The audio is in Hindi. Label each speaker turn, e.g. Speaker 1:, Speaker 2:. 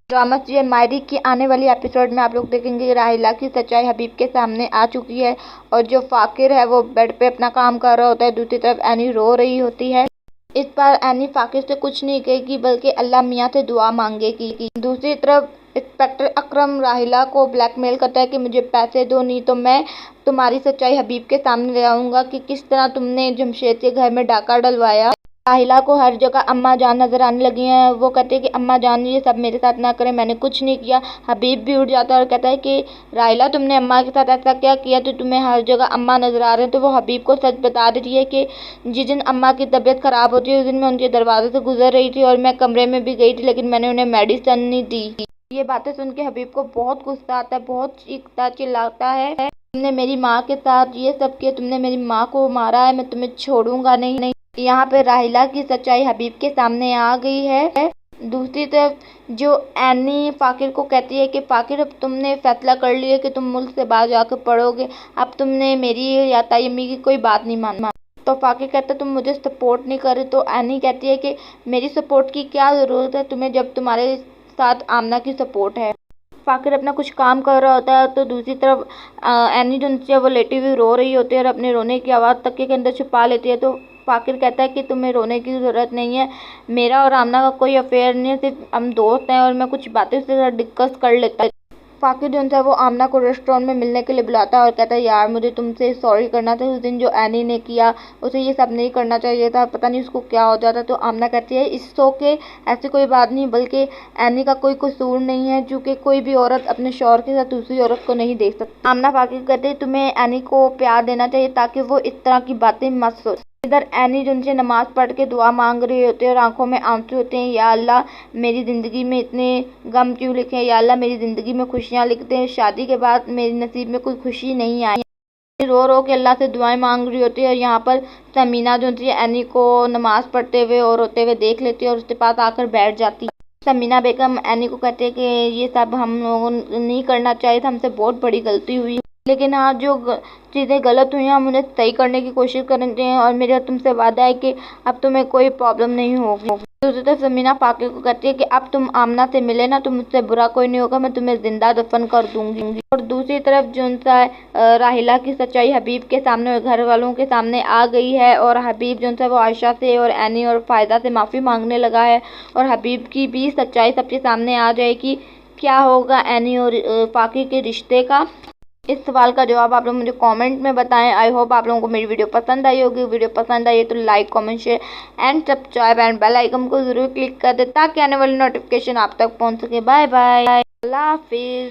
Speaker 1: ड्रामा सीरियल मायरी की आने वाली एपिसोड में आप लोग देखेंगे कि राहिला की सच्चाई हबीब के सामने आ चुकी है और जो फाकिर है वो बेड पे अपना काम कर रहा होता है। दूसरी तरफ एनी रो रही होती है। इस बार एनी फाकिर से कुछ नहीं कहेगी बल्कि अल्लाह मियाँ से दुआ मांगेगी। दूसरी तरफ इंस्पेक्टर अकरम राहिला को ब्लैकमेल करता है कि मुझे पैसे दो, नहीं तो मैं तुम्हारी सच्चाई हबीब के सामने ले आऊँगा कि किस तरह तुमने जमशेद के घर में डाका डलवाया। राहिला को हर जगह अम्मा जान नजर आने लगी हैं। वो कहते हैं कि अम्मा जान ये सब मेरे साथ ना करें, मैंने कुछ नहीं किया। हबीब भी उठ जाता है और कहता है कि राहिला तुमने अम्मा के साथ ऐसा क्या किया तो तुम्हें हर जगह अम्मा नजर आ रहे हैं। तो वो हबीब को सच बता देती है कि जिस दिन अम्मा की तबीयत खराब होती है उस दिन मैं उनके दरवाजे से गुजर रही थी और मैं कमरे में भी गई थी लेकिन मैंने उन्हें मेडिसिन नहीं दी। ये बातें सुन के हबीब को बहुत गुस्सा आता है, बहुत चीखता चिल्लाता है, तुमने मेरी माँ के साथ ये सब किया, तुमने मेरी माँ को मारा है, मैं तुम्हें छोड़ूंगा नहीं। यहाँ पे राहिला की सच्चाई हबीब के सामने आ गई है। दूसरी तरफ जो एनी फाकिर को कहती है कि फाकिर अब तुमने फैसला कर लिया कि तुम मुल्क से बाहर जाकर पढ़ोगे, अब तुमने मेरी या ताई अम्मी की कोई बात नहीं मानना। तो फाकिर कहता है तुम मुझे सपोर्ट नहीं कर रहे। तो एनी कहती है कि मेरी सपोर्ट की क्या ज़रूरत है तुम्हें जब तुम्हारे साथ आमना की सपोर्ट है। फाकिर अपना कुछ काम कर रहा होता है तो दूसरी तरफ एनी जो वो लेटी हुई रो रही होती है और अपने रोने की आवाज़ तकिए के अंदर छुपा लेती है। तो फाकिर कहता है कि तुम्हें रोने की ज़रूरत नहीं है, मेरा और आमना का कोई अफेयर नहीं है, सिर्फ हम दोस्त हैं और मैं कुछ बातें उसके साथ डिस्कस कर लेता है। फाकिर जो है वो आमना को रेस्टोरेंट में मिलने के लिए बुलाता है और कहता है यार मुझे तुमसे सॉरी करना था, उस दिन जो एनी ने किया उसे ये सब नहीं करना चाहिए था, पता नहीं उसको क्या हो जाता। तो आमना कहती है इस शो के ऐसी कोई बात नहीं, बल्कि एनी का कोई कसूर नहीं है, क्योंकि कोई भी औरत अपने शौहर के साथ दूसरी औरत को नहीं देख सकती। आमना फाकिर कहते हैं तुम्हें एनी को प्यार देना चाहिए ताकि वो इस तरह की बातें मत सोचे। इधर एनी जो उनसे नमाज पढ़ के दुआ मांग रही होती है और आंखों में आंसू होते हैं, या अल्लाह मेरी ज़िंदगी में इतने गम क्यों लिखे हैं, या अल्लाह मेरी ज़िंदगी में खुशियाँ लिखते हैं, शादी के बाद मेरी नसीब में कोई खुशी नहीं आई। रो रो के अल्लाह से दुआएं मांग रही होती है और यहाँ पर समीना जो होती है एनी को नमाज पढ़ते हुए और रोते हुए देख लेती है और उसके पास आकर बैठ जाती है। समीना बेगम एनी को कहती है कि ये सब हम लोगों ने नहीं करना चाहिए था, हमसे बहुत बड़ी गलती हुई, लेकिन हाँ जो चीज़ें गलत हुई हैं हम उन्हें सही करने की कोशिश करेंगे और मेरा तुमसे वादा है कि अब तुम्हें कोई प्रॉब्लम नहीं होगी। दूसरी तरफ समीना फाकिर को कहती है कि अब तुम आमना से मिले ना तो मुझसे बुरा कोई नहीं होगा, मैं तुम्हें जिंदा दफन कर दूंगी। और दूसरी तरफ जो राहिला की सच्चाई हबीब के सामने और घर वालों के सामने आ गई है और हबीब जो वो आयशा से और एनी और फायदा से माफ़ी मांगने लगा है और हबीब की भी सच्चाई सबके सामने आ जाएगी। क्या होगा एनी और फाकिर के रिश्ते का, इस सवाल का जवाब आप लोग मुझे कमेंट में बताएं। आई होप आप लोगों को मेरी वीडियो पसंद आई होगी। वीडियो पसंद आई तो like comment share and subscribe and bell icon को जरूर क्लिक कर दे ताकि आने वाली नोटिफिकेशन आप तक पहुंच सके। बाय बाय, अल्लाह हाफिज।